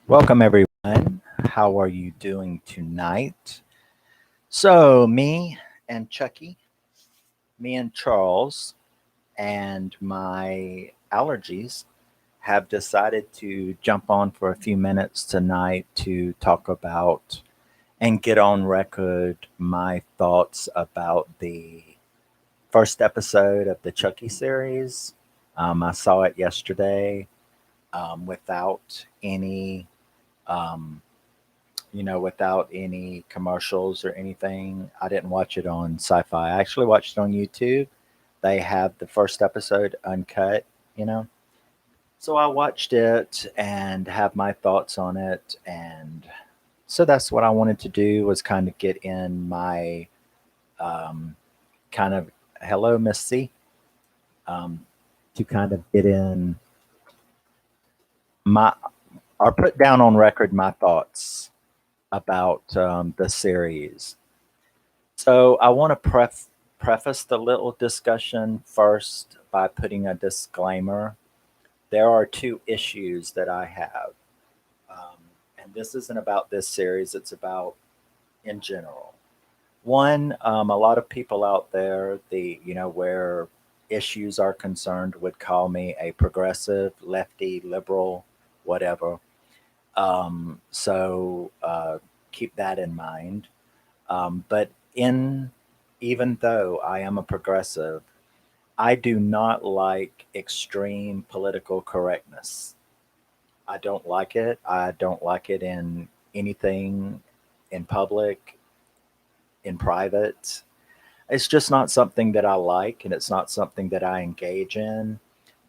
Welcome, everyone. How are you doing tonight? So, and Chucky, me and Charles, and my allergies have decided to jump on for a few minutes tonight to talk about and get on record my thoughts about the first episode of the Chucky series. I saw it yesterday without any. Um, without any commercials or anything. I didn't watch it on Sci-Fi. I actually watched it on YouTube. They have the first episode uncut, you know. So I watched it and have my thoughts on it, and so that's what I wanted to do was kind of get in my um, kind of hello, Miss C, um, to kind of get in my or put down on record my thoughts about the series. So I want to preface the little discussion first by putting a disclaimer. There are two issues that I have, um, and this isn't about this series. It's about in general. One, a lot of people out there, where issues are concerned, would call me a progressive, lefty, liberal, whatever. So keep that in mind. But in even though I am a progressive, I do not like extreme political correctness. I don't like it. I don't like it in anything in public, in private. It's just not something that I like, and it's not something that I engage in.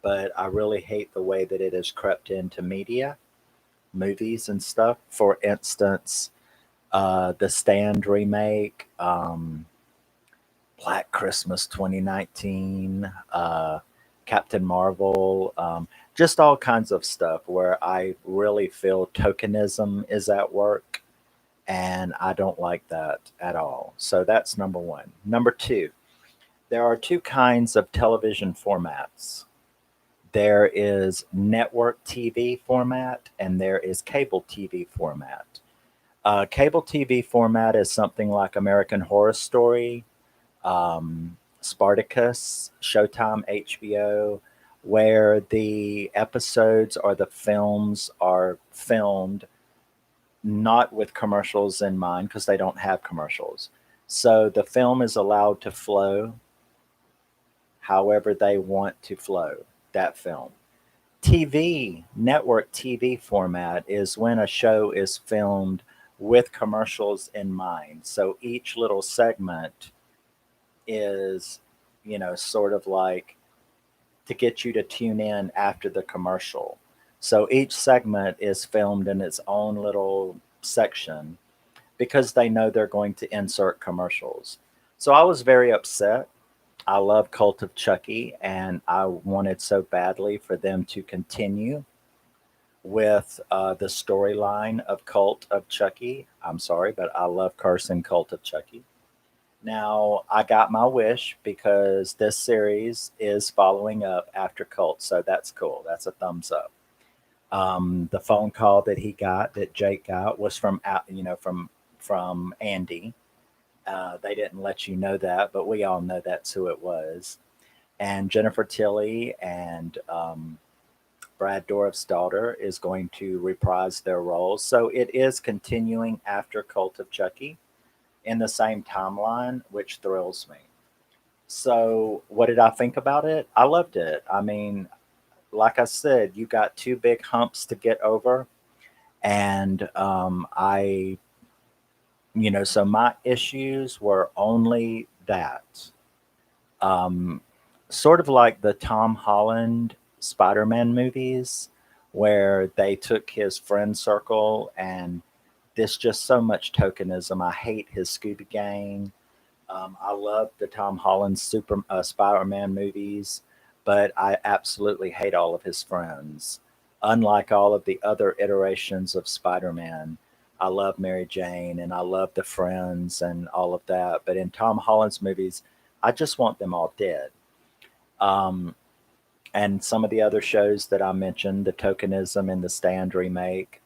But I really hate the way that it has crept into media, movies, and stuff. For instance, the Stand remake, Black Christmas 2019, Captain Marvel, just all kinds of stuff where I really feel tokenism is at work, and I don't like that at all. So that's number one. Number two, there are two kinds of television formats. There is network TV format and there is cable TV format. Cable TV format is something like American Horror Story, Spartacus, Showtime, HBO, where the episodes or the films are filmed not with commercials in mind because they don't have commercials. So the film is allowed to flow however they want to flow that film. TV, network TV format is when a show is filmed with commercials in mind. So each little segment is, sort of like to get you to tune in after the commercial. So each segment is filmed in its own little section because they know they're going to insert commercials. So I was very upset. I love Cult of Chucky, and I wanted so badly for them to continue with the storyline of Cult of Chucky. I'm sorry, but I love cursing Cult of Chucky. Now, I got my wish because this series is following up after Cult, so that's cool. That's a thumbs up. The phone call that he got, that Jake got, was from Andy. They didn't let you know that, but we all know that's who it was. And Jennifer Tilly and Brad Dourif's daughter is going to reprise their roles. So it is continuing after Cult of Chucky in the same timeline, which thrills me. So, what did I think about it? I loved it. I mean, like I said, you got two big humps to get over. And so my issues were only that. Um, Sort of like the Tom Holland Spider Man movies, where they took his friend circle and this just so much tokenism. I hate his Scooby Gang. I love the Tom Holland Spider-Man movies, but I absolutely hate all of his friends. Unlike all of the other iterations of Spider-Man, I love Mary Jane and I love the friends and all of that. But in Tom Holland's movies, I just want them all dead. Um, and some of the other shows that I mentioned, the Tokenism and the Stand remake,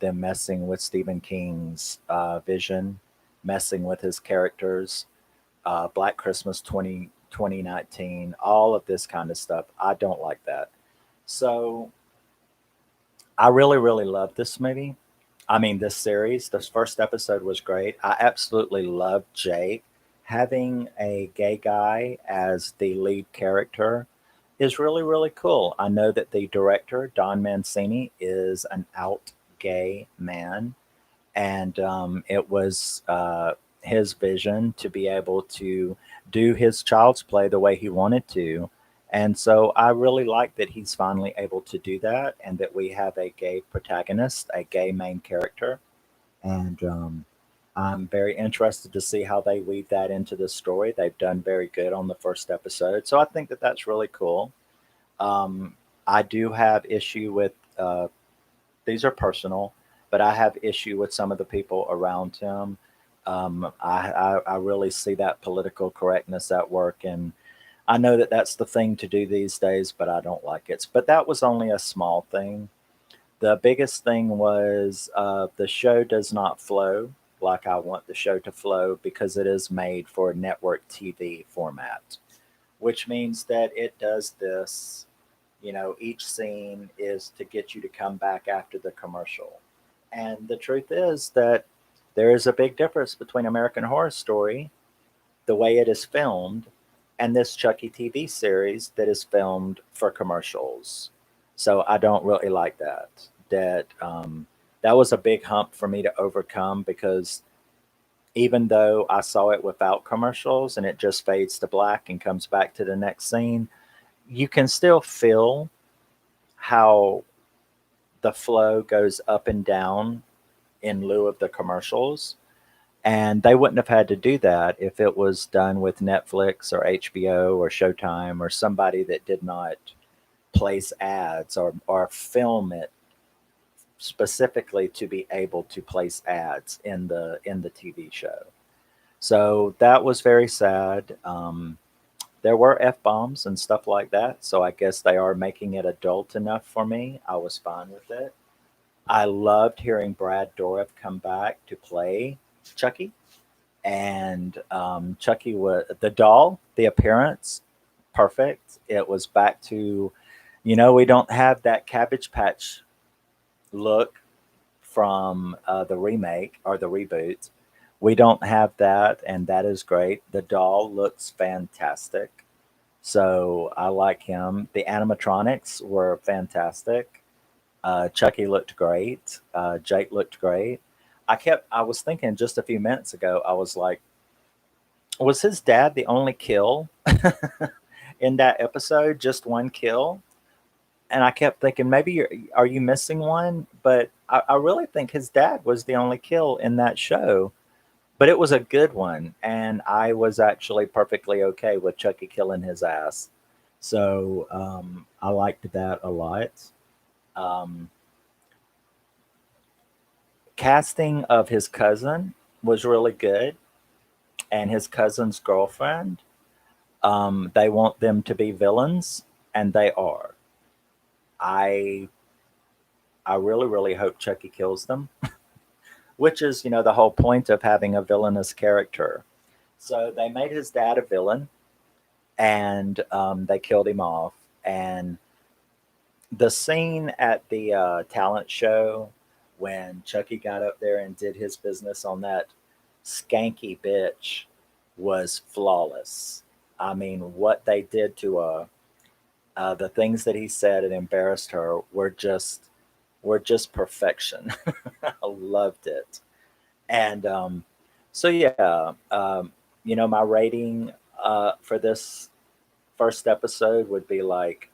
them messing with Stephen King's vision, messing with his characters, Black Christmas 2019, all of this kind of stuff. I don't like that. So I really, really love this movie. I mean, this series. This first episode was great. I absolutely loved Jake. Having a gay guy as the lead character is really, really cool. I know that the director, Don Mancini, is an out gay man, and it was his vision to be able to do his child's play the way he wanted to. And so I really like that he's finally able to do that, and that we have a gay protagonist, a gay main character. And I'm very interested to see how they weave that into the story. They've done very good on the first episode. So I think that that's really cool. Um, I do have issue with these are personal, but I have issue with some of the people around him. I really see that political correctness at work, and I know that that's the thing to do these days, but I don't like it. But that was only a small thing. The biggest thing was the show does not flow like I want the show to flow because it is made for network TV format, which means that it does this. Each scene is to get you to come back after the commercial. And the truth is that there is a big difference between American Horror Story, the way it is filmed, and this Chucky TV series that is filmed for commercials. So I don't really like that. That was a big hump for me to overcome because even though I saw it without commercials and it just fades to black and comes back to the next scene, you can still feel how the flow goes up and down in lieu of the commercials. And they wouldn't have had to do that if it was done with Netflix or HBO or Showtime or somebody that did not place ads or film it specifically to be able to place ads in the TV show. So that was very sad. There were F bombs and stuff like that. So I guess they are making it adult enough for me. I was fine with it. I loved hearing Brad Dourif come back to play Chucky. And Chucky was the doll, the appearance, perfect. It was back to, we don't have that Cabbage Patch look from the remake or the reboot. We don't have that, and that is great. The doll looks fantastic. So I like him. The animatronics were fantastic. Chucky looked great. Jake looked great. I was thinking just a few minutes ago, I was like, was his dad the only kill in that episode? Just one kill? And I kept thinking, maybe are you missing one? But I really think his dad was the only kill in that show. But it was a good one, and I was actually perfectly okay with Chucky killing his ass. So I liked that a lot. Um, Casting of his cousin was really good, and his cousin's girlfriend. They want them to be villains, and they are. I I really really hope Chucky kills them, which is the whole point of having a villainous character. So they made his dad a villain, and they killed him off. And the scene at the talent show when Chucky got up there and did his business on that skanky bitch was flawless. I mean, what they did to the things that he said and embarrassed her were just perfection. I loved it. And so yeah, my rating for this first episode would be like,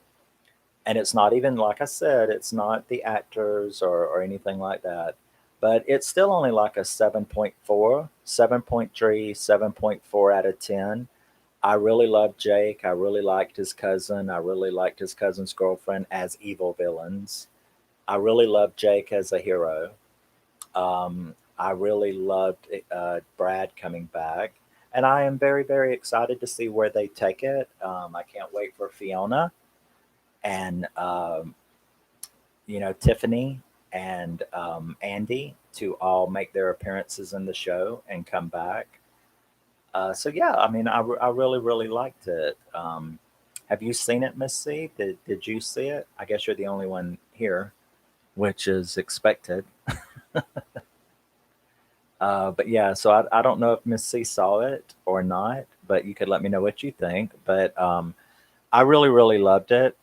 and it's not even like I said, it's not the actors or anything like that, but it's still only like a 7.4, 7.3, 7.4 out of 10. I really loved Jake. I really liked his cousin. I really liked his cousin's girlfriend as evil villains. I really loved Jake as a hero. I really loved Brad coming back. And I am very, very excited to see where they take it. I can't wait for Fiona and Tiffany. and Andy to all make their appearances in the show and come back. So yeah, I mean, I really really liked it. Have you seen it, Miss C? Did you see it? I guess you're the only one here, which is expected. But yeah, so I don't know if Miss C saw it or not, but you could let me know what you think. But I really, really loved it.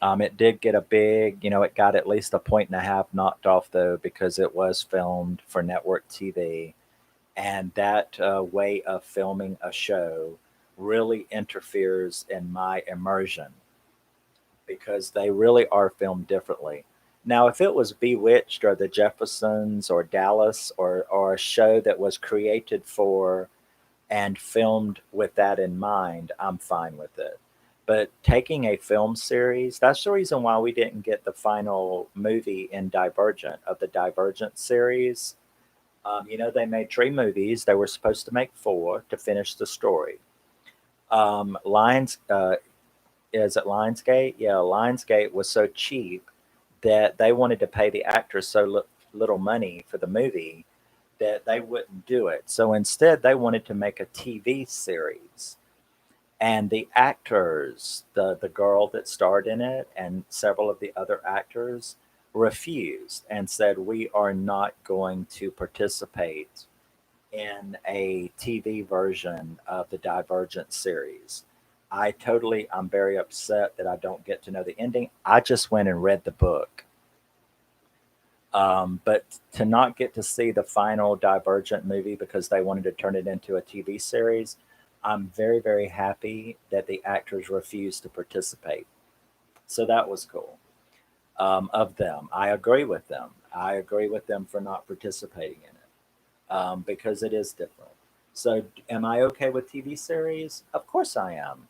It did get a big, it got at least a point and a half knocked off though, because it was filmed for network TV. And that way of filming a show really interferes in my immersion because they really are filmed differently. Now, if it was Bewitched or The Jeffersons or Dallas or a show that was created for and filmed with that in mind, I'm fine with it. But taking a film series, that's the reason why we didn't get the final movie in Divergent of the Divergent series. They made three movies. They were supposed to make four to finish the story. Lions, is it Lionsgate? Yeah, Lionsgate was so cheap that they wanted to pay the actors so little money for the movie that they wouldn't do it. So instead, they wanted to make a TV series. And the actors, the girl that starred in it, and several of the other actors refused and said, "We are not going to participate in a TV version of the Divergent series." I'm very upset that I don't get to know the ending. I just went and read the book. But to not get to see the final Divergent movie because they wanted to turn it into a TV series, I'm very, very happy that the actors refused to participate. So that was cool of them. I agree with them. I agree with them for not participating in it because it is different. So, am I okay with TV series? Of course I am.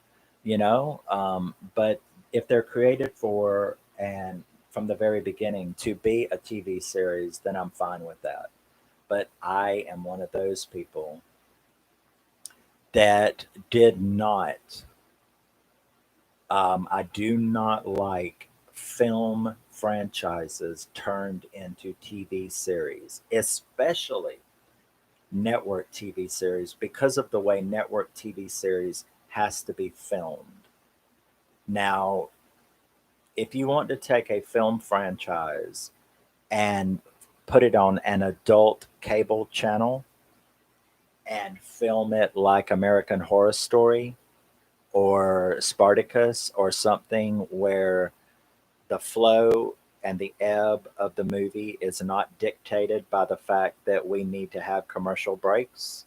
But if they're created for and from the very beginning to be a TV series, then I'm fine with that. But I am one of those people that did not. I do not like film franchises turned into TV series, especially network TV series, because of the way network TV series has to be filmed. Now, if you want to take a film franchise and put it on an adult cable channel and film it like American Horror Story or Spartacus or something where the flow and the ebb of the movie is not dictated by the fact that we need to have commercial breaks,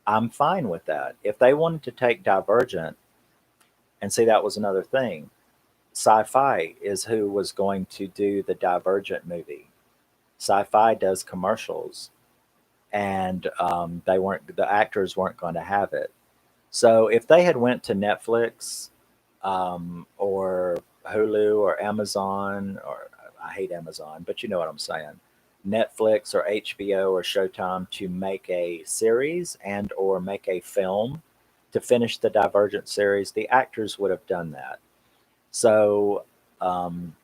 I'm fine with that. If they wanted to take Divergent and see, that was another thing. Sci-Fi is who was going to do the Divergent movie. Sci-Fi does commercials, and the actors weren't going to have it. So if they had went to Netflix or Hulu or Amazon, or I hate Amazon, but you know what I'm saying, Netflix or HBO or Showtime to make a series and or make a film to finish the Divergent series, the actors would have done that. So, um,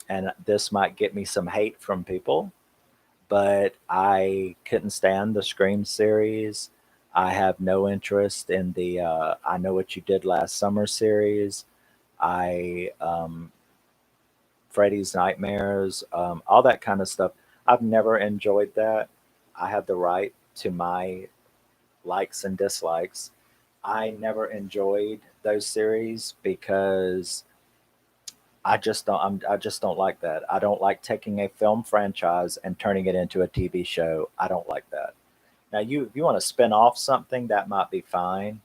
and this might get me some hate from people, but I couldn't stand the Scream series. I have no interest in the I Know What You Did Last Summer series. I Freddy's Nightmares, all that kind of stuff. I've never enjoyed that. I have the right to my likes and dislikes. I never enjoyed those series because I just don't like that. I don't like taking a film franchise and turning it into a TV show. I don't like that. Now, if you want to spin off something, that might be fine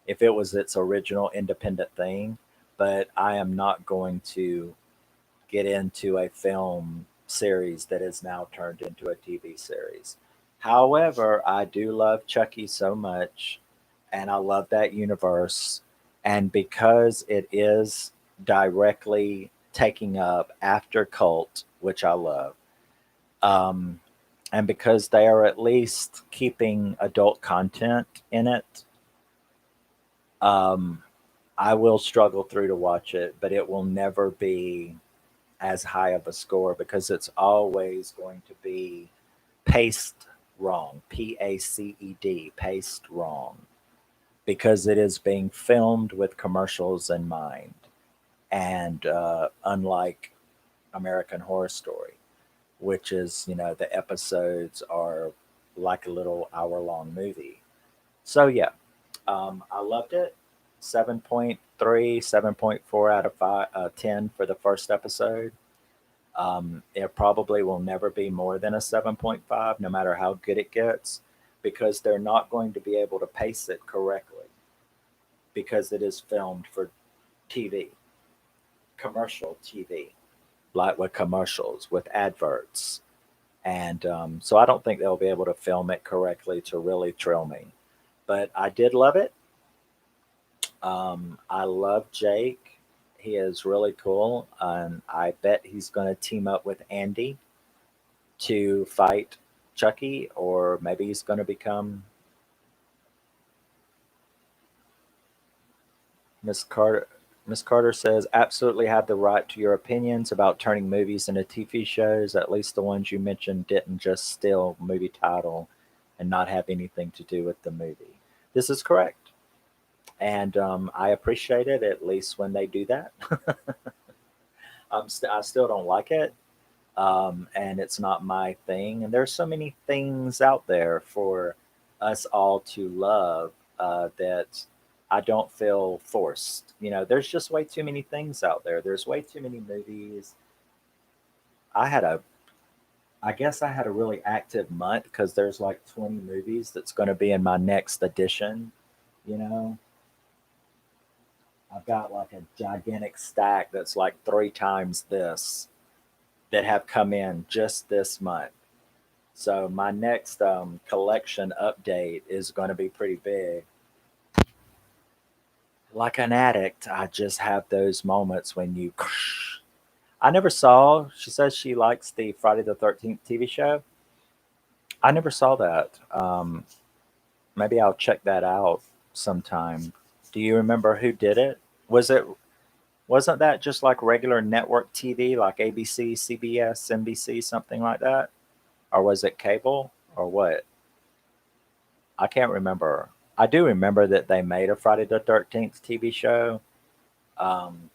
if it was its original independent thing, but I am not going to get into a film series that is now turned into a TV series. However, I do love Chucky so much, and I love that universe. And because it is directly taking up after Cult, which I love, um, and because they are at least keeping adult content in it, um, I will struggle through to watch it, but it will never be as high of a score because it's always going to be paced wrong, PACED, paced wrong, because it is being filmed with commercials in mind. And unlike American Horror Story, which is, the episodes are like a little hour long movie. So, yeah, I loved it. 7.3, 7.4 out of 10 for the first episode. It probably will never be more than a 7.5, no matter how good it gets, because they're not going to be able to pace it correctly because it is filmed for TV, commercial TV, like with commercials, with adverts. And so I don't think they'll be able to film it correctly to really thrill me. But I did love it. I love Jake. He is really cool. And I bet he's going to team up with Andy to fight Chucky, or maybe he's going to become Miss Carter. Miss Carter says, absolutely have the right to your opinions about turning movies into TV shows. At least the ones you mentioned didn't just steal movie title and not have anything to do with the movie. This is correct. And I appreciate it, at least when they do that. I still don't like it, and it's not my thing. And there's so many things out there for us all to love that I don't feel forced. There's just way too many things out there. There's way too many movies. I had a, I guess I had a really active month because there's like 20 movies that's going to be in my next edition. You know, I've got like a gigantic stack that's like three times this that have come in just this month. So my next collection update is going to be pretty big. Like an addict, I just have those moments when you. I never saw. She says she likes the Friday the 13th TV show. I never saw that. Maybe I'll check that out sometime. Do you remember who did it? Wasn't that just like regular network TV, like ABC, CBS, NBC, something like that? Or was it cable or what? I can't remember. I do remember that they made a Friday the 13th TV show, um,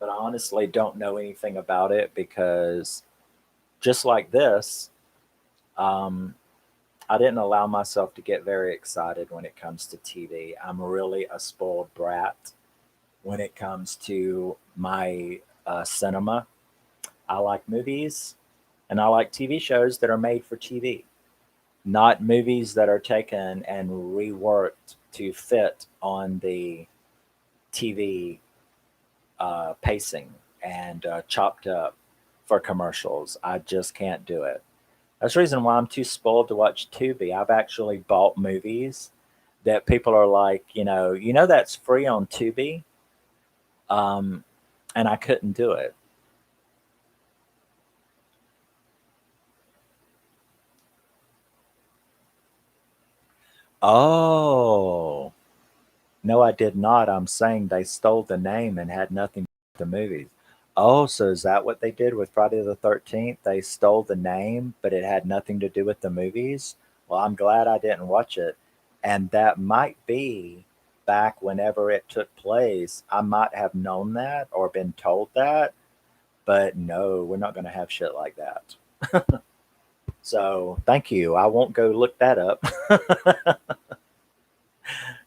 but I honestly don't know anything about it because just like this, um, I didn't allow myself to get very excited when it comes to TV. I'm really a spoiled brat when it comes to my cinema. I like movies and I like TV shows that are made for TV, not movies that are taken and reworked to fit on the TV pacing and chopped up for commercials. I just can't do it. That's the reason why I'm too spoiled to watch Tubi. I've actually bought movies that people are like, that's free on Tubi, um, and I couldn't do it. Oh, no, I did not. I'm saying they stole the name and had nothing to do with the movies. Oh, so is that what they did with Friday the 13th? They stole the name, but it had nothing to do with the movies? Well, I'm glad I didn't watch it. And that might be back whenever it took place. I might have known that or been told that, but no, we're not going to have shit like that. So thank you. I won't go look that up.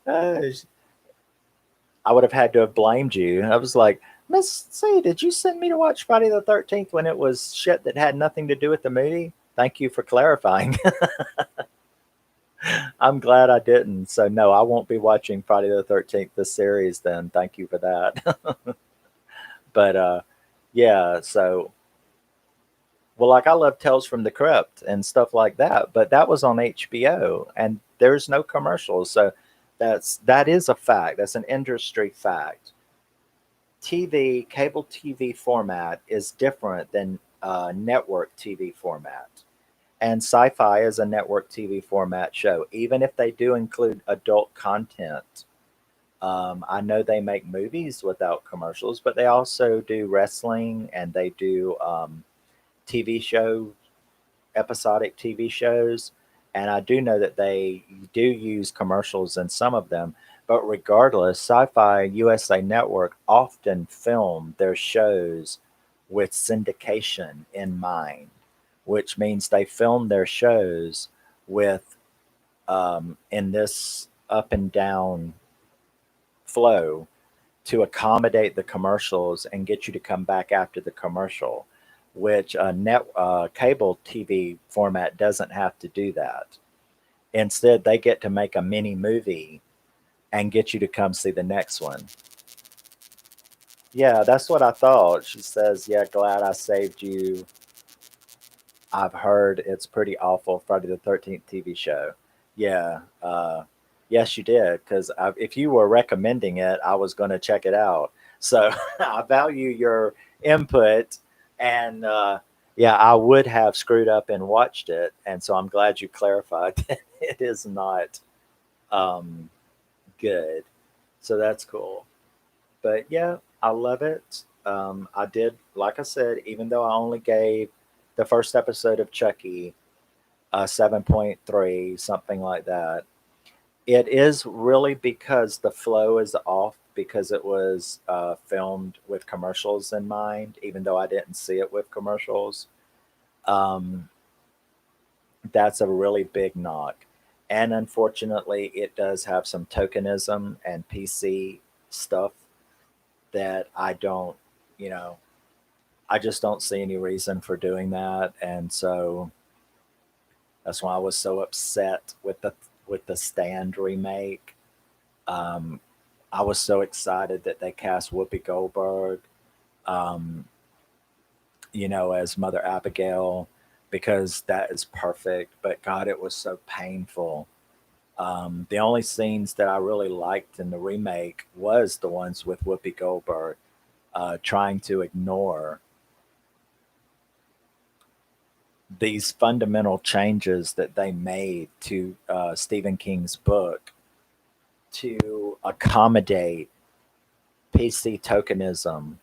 I would have had to have blamed you. I was like, Miss C, did you send me to watch Friday the 13th when it was shit that had nothing to do with the movie? Thank you for clarifying. I'm glad I didn't. So, no, I won't be watching Friday the 13th, the series then. Thank you for that. But, yeah, so, well, like I love Tales from the Crypt and stuff like that, but that was on HBO and there's no commercials. So, that is a fact. That's an industry fact. TV, cable TV format is different than network TV format. And sci fi is a network TV format show. Even if they do include adult content, I know they make movies without commercials, but they also do wrestling and they do TV show, episodic TV shows. And I do know that they do use commercials in some of them. But regardless, Sci Fi USA Network often film their shows with syndication in mind, which means they film their shows with in this up and down flow to accommodate the commercials and get you to come back after the commercial, which net cable TV format doesn't have to do that. Instead, they get to make a mini movie and get you to come see the next one. Yeah, that's what I thought. She says, "Yeah, glad I saved you. I've heard it's pretty awful, Friday the 13th TV show." Yeah, yes, you did. Because if you were recommending it, I was going to check it out. So I value your input. And yeah, I would have screwed up and watched it. And so I'm glad you clarified that it is not um, good. So that's cool. But yeah, I love it. I did, like I said, even though I only gave the first episode of Chucky a 7.3, something like that, it is really because the flow is off because it was filmed with commercials in mind, even though I didn't see it with commercials. Um, that's a really big knock. And unfortunately, it does have some tokenism and PC stuff that I don't, you know, I just don't see any reason for doing that. And so that's why I was so upset with the Stand remake. Um, I was so excited that they cast Whoopi Goldberg, um, as Mother Abigail, because that is perfect. But God, it was so painful. The only scenes that I really liked in the remake was the ones with Whoopi Goldberg trying to ignore these fundamental changes that they made to Stephen King's book to accommodate PC tokenism.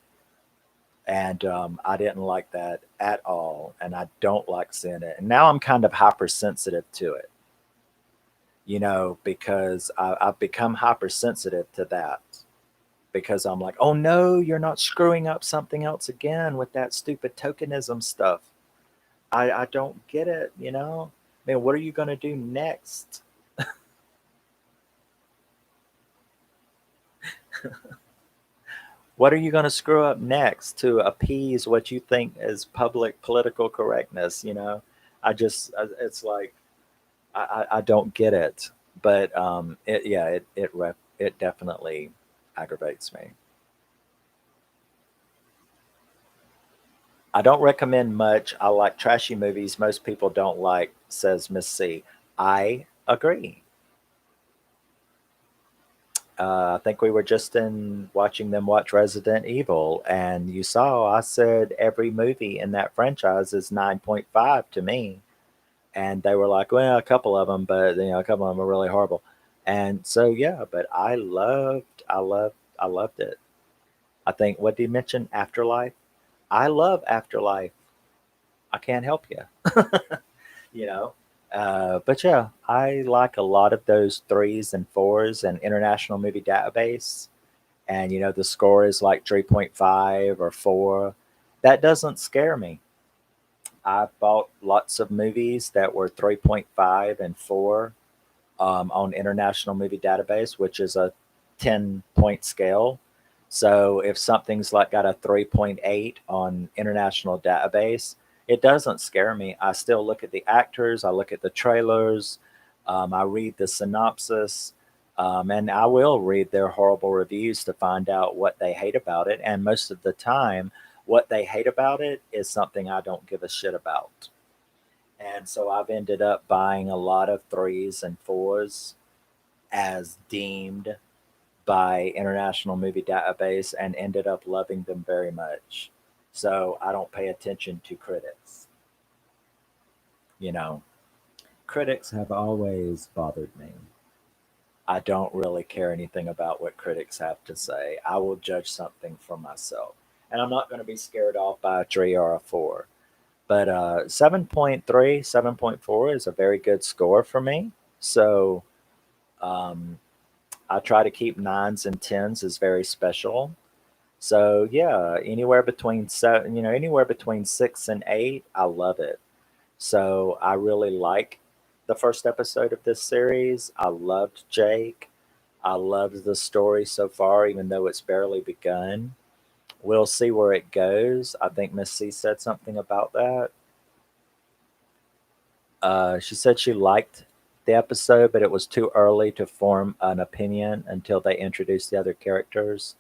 And I didn't like that at all. And I don't like seeing it. And now I'm kind of hypersensitive to it, because I've become hypersensitive to that. Because I'm like, oh no, you're not screwing up something else again with that stupid tokenism stuff. I don't get it. I mean, what are you going to do next? What are you going to screw up next to appease what you think is public political correctness? It's like, I don't get it. But yeah, it definitely aggravates me. I don't recommend much. I like trashy movies most people don't like, says Miss C. I agree. I think we were just in watching them watch Resident Evil, and you saw I said every movie in that franchise is 9.5 to me, and they were like, "Well, a couple of them, but a couple of them are really horrible." And so yeah, but I loved it. I think what did you mention? Afterlife. I love Afterlife. I can't help you. you know. But yeah, I like a lot of those threes and fours and International Movie Database. And the score is like 3.5 or 4. That doesn't scare me. I've bought lots of movies that were 3.5 and 4 on International Movie Database, which is a 10-point scale. So if something's like got a 3.8 on International Database, it doesn't scare me. I still look at the actors, I look at the trailers, I read the synopsis, and I will read their horrible reviews to find out what they hate about it. And most of the time, what they hate about it is something I don't give a shit about. And so I've ended up buying a lot of threes and fours as deemed by International Movie Database and ended up loving them very much. So I don't pay attention to critics. You know, critics have always bothered me. I don't really care anything about what critics have to say. I will judge something for myself. And I'm not going to be scared off by a 3 or a 4. But 7.3, 7.4 is a very good score for me. So um, I try to keep nines and tens is very special. So yeah, anywhere between seven, anywhere between 6 and 8, I love it. So I really like the first episode of this series. I loved Jake. I loved the story so far, even though it's barely begun. We'll see where it goes. I think Miss C said something about that. She said she liked the episode, but it was too early to form an opinion until they introduced the other characters.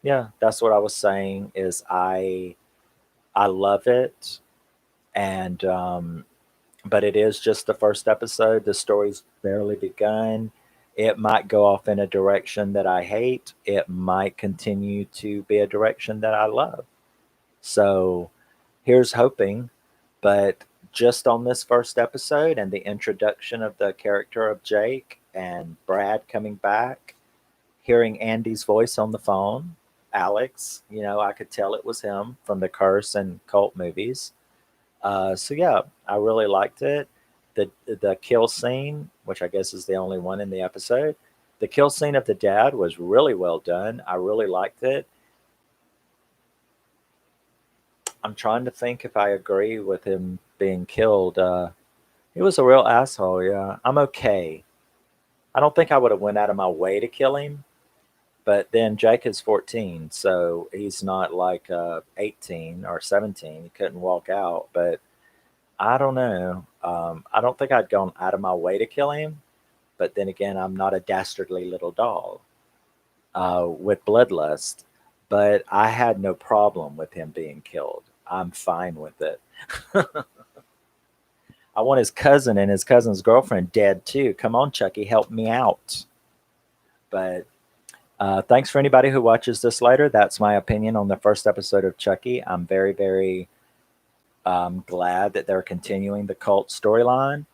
Yeah, that's what I was saying. Is I love it, and but it is just the first episode. The story's barely begun. It might go off in a direction that I hate. It might continue to be a direction that I love. So here's hoping. But just on this first episode and the introduction of the character of Jake and Brad coming back, hearing Andy's voice on the phone, Alex, I could tell it was him from the Curse and Cult movies. So yeah, I really liked it. The kill scene, which I guess is the only one in the episode, the kill scene of the dad was really well done. I really liked it. I'm trying to think if I agree with him being killed. He was a real asshole. Yeah, I'm okay. I don't think I would have went out of my way to kill him, but then Jake is 14, so he's not like 18 or 17. He couldn't walk out, but I don't know. I don't think I'd gone out of my way to kill him, but then again, I'm not a dastardly little doll with bloodlust. But I had no problem with him being killed. I'm fine with it. I want his cousin and his cousin's girlfriend dead too. Come on, Chucky, help me out. But thanks for anybody who watches this later. That's my opinion on the first episode of Chucky. I'm very, very glad that they're continuing the cult storyline.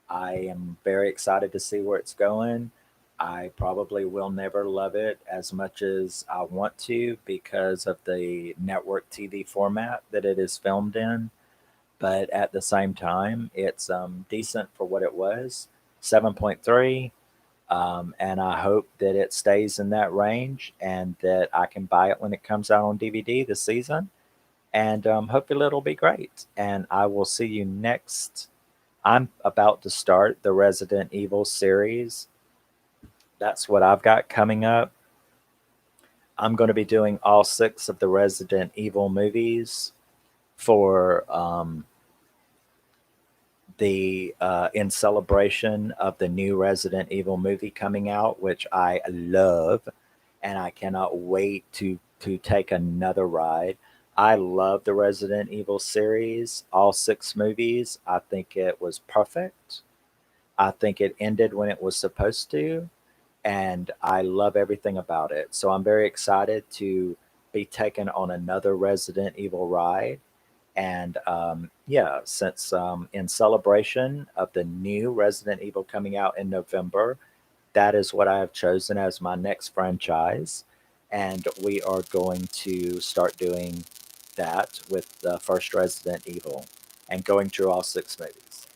I am very excited to see where it's going. I probably will never love it as much as I want to because of the network TV format that it is filmed in. But at the same time, it's decent for what it was. 7.3. And I hope that it stays in that range and that I can buy it when it comes out on DVD this season. And hopefully it'll be great. And I will see you next. I'm about to start the Resident Evil series. That's what I've got coming up. I'm going to be doing all 6 of the Resident Evil movies for the in celebration of the new Resident Evil movie coming out, which I love, and I cannot wait to take another ride. I love the Resident Evil series, all 6 movies. I think it was perfect. I think it ended when it was supposed to, and I love everything about it. So I'm very excited to be taken on another Resident Evil ride. And yeah, since in celebration of the new Resident Evil coming out in November, that is what I have chosen as my next franchise. And we are going to start doing that with the first Resident Evil and going through all 6 movies.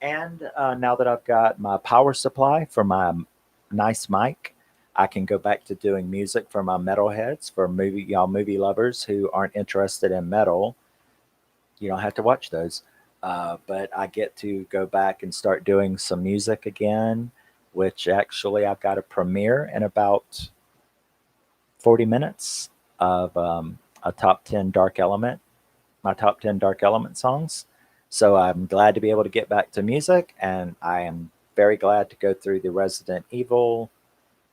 And now that I've got my power supply for my nice mic, I can go back to doing music for my metalheads, for movie lovers who aren't interested in metal. You don't have to watch those. But I get to go back and start doing some music again, which actually I've got a premiere in about 40 minutes of a top 10 Dark Element, my top 10 Dark Element songs. So I'm glad to be able to get back to music, and I am very glad to go through the Resident Evil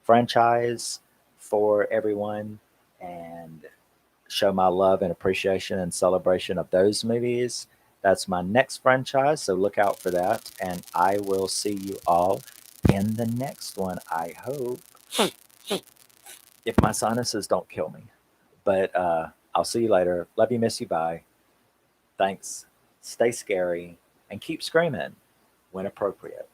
franchise for everyone and show my love and appreciation and celebration of those movies. That's my next franchise, so look out for that. And I will see you all in the next one, I hope, if my sinuses don't kill me. But I'll see you later. Love you, miss you, bye. Thanks. Stay scary and keep screaming when appropriate.